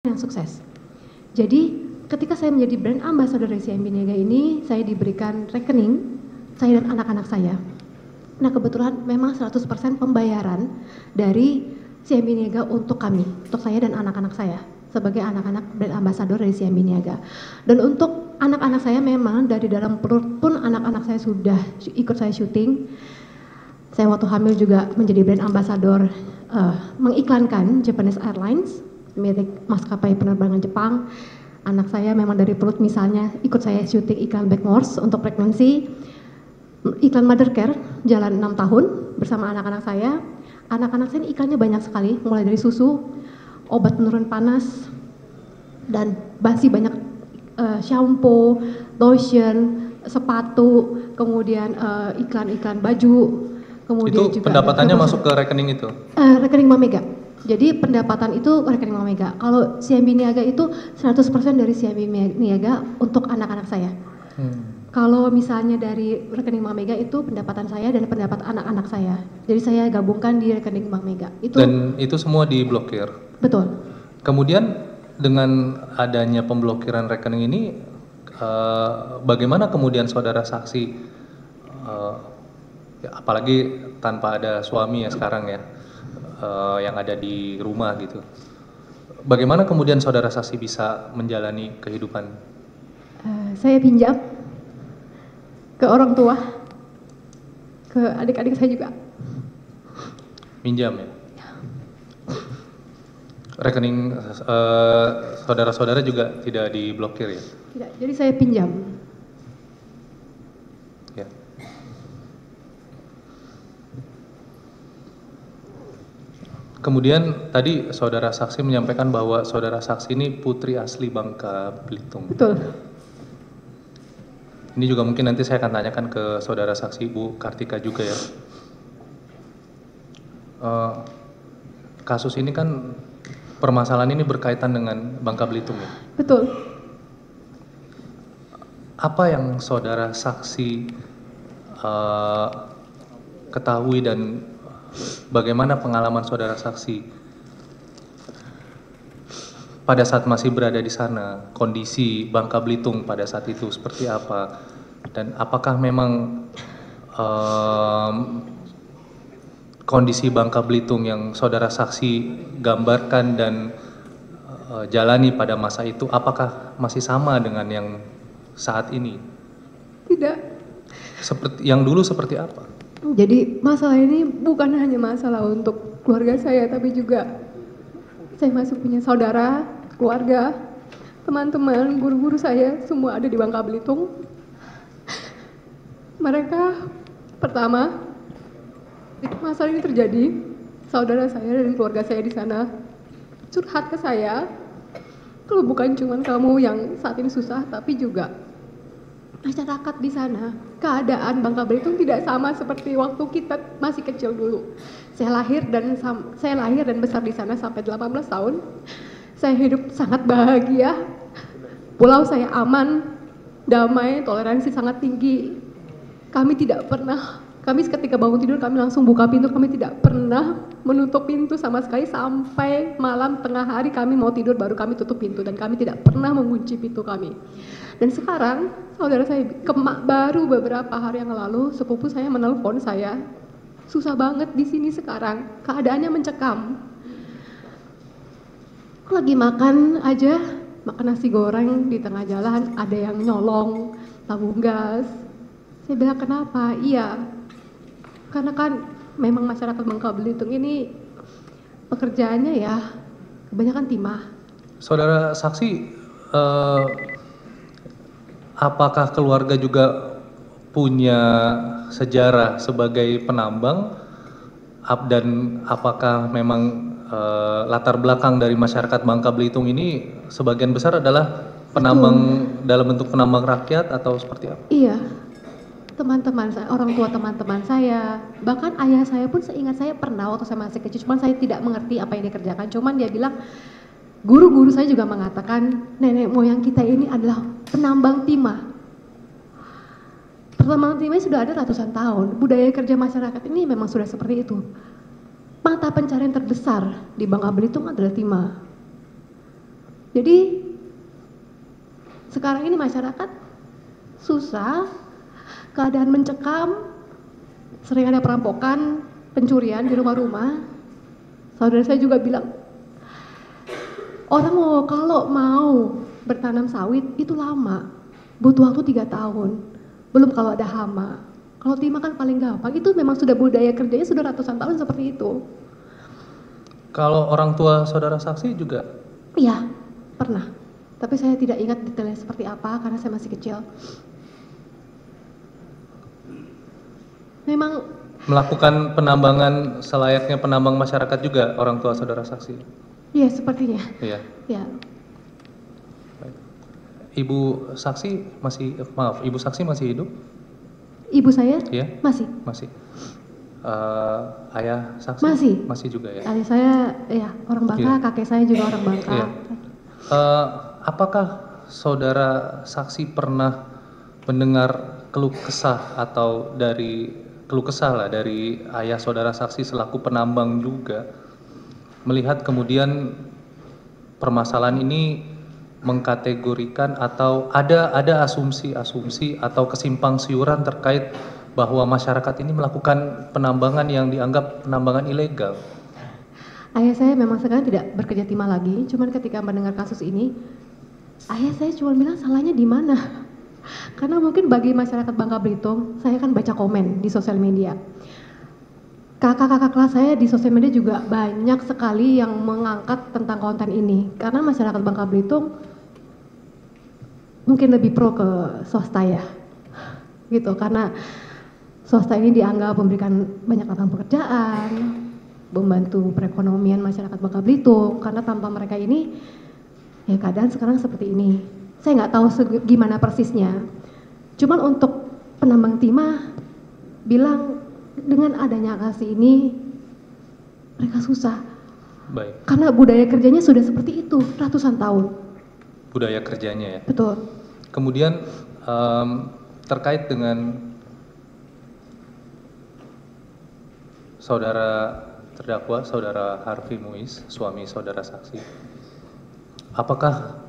yang sukses. Jadi ketika saya menjadi brand ambassador dari CIMB Niaga ini, saya diberikan rekening saya dan anak-anak saya. Nah kebetulan memang 100% pembayaran dari CIMB Niaga untuk kami, untuk saya dan anak-anak saya sebagai anak-anak brand ambassador dari CIMB Niaga. Dan untuk anak-anak saya memang dari dalam perut pun anak-anak saya sudah ikut saya syuting. Saya waktu hamil juga menjadi brand ambassador mengiklankan Japanese Airlines, milik maskapai penerbangan Jepang. Anak saya memang dari perut misalnya ikut saya syuting iklan Blackmores untuk pregnancy, iklan Mother Care jalan 6 tahun bersama anak-anak saya. Anak-anak saya ini iklannya banyak sekali, mulai dari susu, obat penurun panas, dan masih banyak shampoo, lotion, sepatu, kemudian iklan-iklan baju, kemudian itu juga pendapatannya masuk ke rekening itu? Rekening Bank Mega. Jadi pendapatan itu rekening Bank Mega. Kalau CIMB Niaga itu 100% dari CIMB Niaga untuk anak-anak saya. Kalau misalnya dari rekening Bank Mega itu pendapatan saya dan pendapat anak-anak saya. Jadi saya gabungkan di rekening Bank Mega. Dan itu semua diblokir? Betul. Kemudian dengan adanya pemblokiran rekening ini, bagaimana kemudian saudara saksi, ya, apalagi tanpa ada suami ya sekarang ya, yang ada di rumah gitu. Bagaimana kemudian saudara saksi bisa menjalani kehidupan? Saya pinjam ke orang tua, ke adik-adik saya juga. Minjam ya? Rekening saudara-saudara juga tidak diblokir ya? Tidak, jadi saya pinjam. Ya. Kemudian tadi saudara saksi menyampaikan bahwa saudara saksi ini putri asli Bangka Belitung. Betul. Ini juga mungkin nanti saya akan tanyakan ke saudara saksi Bu Kartika juga ya. Kasus ini kan, permasalahan ini berkaitan dengan Bangka Belitung ya? Betul. Apa yang saudara saksi ketahui dan bagaimana pengalaman saudara saksi pada saat masih berada di sana, kondisi Bangka Belitung pada saat itu seperti apa, dan apakah memang kondisi Bangka Belitung yang saudara saksi gambarkan dan jalani pada masa itu, apakah masih sama dengan yang saat ini? Tidak. Seperti yang dulu seperti apa? Jadi masalah ini bukan hanya masalah untuk keluarga saya, tapi juga saya masih punya saudara, keluarga, teman-teman, guru-guru saya, semua ada di Bangka Belitung. Mereka, pertama, masalah ini terjadi, saudara saya dan keluarga saya di sana curhat ke saya, kalau bukan cuma kamu yang saat ini susah, tapi juga masyarakat di sana, keadaan Bangka Belitung tidak sama seperti waktu kita masih kecil dulu. Saya lahir dan besar di sana sampai 18 tahun. Saya hidup sangat bahagia. Pulau saya aman, damai, toleransi sangat tinggi. Kami ketika bangun tidur kami langsung buka pintu, kami tidak pernah menutup pintu sama sekali sampai malam tengah hari kami mau tidur baru kami tutup pintu, dan kami tidak pernah mengunci pintu kami. Dan sekarang saudara saya baru beberapa hari yang lalu sepupu saya menelpon saya, susah banget di sini sekarang, keadaannya mencekam. Lagi makan aja, makan nasi goreng di tengah jalan ada yang nyolong tabung gas. Saya bilang kenapa? Iya, karena kan memang masyarakat Bangka Belitung ini pekerjaannya ya kebanyakan timah. Saudara saksi, apakah keluarga juga punya sejarah sebagai penambang, dan apakah memang latar belakang dari masyarakat Bangka Belitung ini sebagian besar adalah penambang dalam bentuk penambang rakyat atau seperti apa? Iya, teman-teman saya, orang tua teman-teman saya, bahkan ayah saya pun seingat saya pernah waktu saya masih kecil, cuman saya tidak mengerti apa yang dikerjakan, cuman dia bilang, guru-guru saya juga mengatakan nenek moyang kita ini adalah penambang timah. Penambang timah sudah ada ratusan tahun, budaya kerja masyarakat ini memang sudah seperti itu. Mata pencarian terbesar di Bangka Belitung adalah timah. Jadi sekarang ini masyarakat susah, keadaan mencekam, sering ada perampokan, pencurian di rumah-rumah. Saudara saya juga bilang, orang kalau mau bertanam sawit itu lama, butuh waktu 3 tahun, belum kalau ada hama. Kalau timah kan paling gampang, itu memang sudah budaya kerjanya sudah ratusan tahun seperti itu. Kalau orang tua saudara saksi juga? Iya, pernah. Tapi saya tidak ingat detailnya seperti apa karena saya masih kecil. Memang melakukan penambangan selayaknya penambang masyarakat juga orang tua saudara saksi? iya, sepertinya. Iya. Ya. Ibu saksi masih hidup? Ibu saya? Iya. Masih. Masih. Ayah saksi? Masih. Masih juga ya? Ayah saya ya orang Bangka, Iya. kakek saya juga orang Bangka. Iya. Apakah saudara saksi pernah mendengar keluh kesah atau dari keluh kesah lah dari ayah saudara saksi selaku penambang juga, melihat kemudian permasalahan ini mengkategorikan atau ada asumsi-asumsi atau kesimpang siuran terkait bahwa masyarakat ini melakukan penambangan yang dianggap penambangan ilegal? Ayah saya memang sekarang tidak bekerja timah lagi, cuman ketika mendengar kasus ini, ayah saya cuma bilang salahnya di mana? Karena mungkin bagi masyarakat Bangka Belitung, saya kan baca komen di sosial media. Kakak-kakak kelas saya di sosial media juga banyak sekali yang mengangkat tentang konten ini. Karena masyarakat Bangka Belitung mungkin lebih pro ke swasta ya. Gitu, karena swasta ini dianggap memberikan banyak lapangan pekerjaan, membantu perekonomian masyarakat Bangka Belitung, karena tanpa mereka ini ya keadaan sekarang seperti ini. Saya nggak tahu gimana persisnya, cuman untuk penambang timah bilang dengan adanya akasi ini mereka susah. Baik. Karena budaya kerjanya sudah seperti itu ratusan tahun. Budaya kerjanya ya. Betul. Kemudian terkait dengan saudara terdakwa, saudara Harvey Muiz, suami saudara saksi, apakah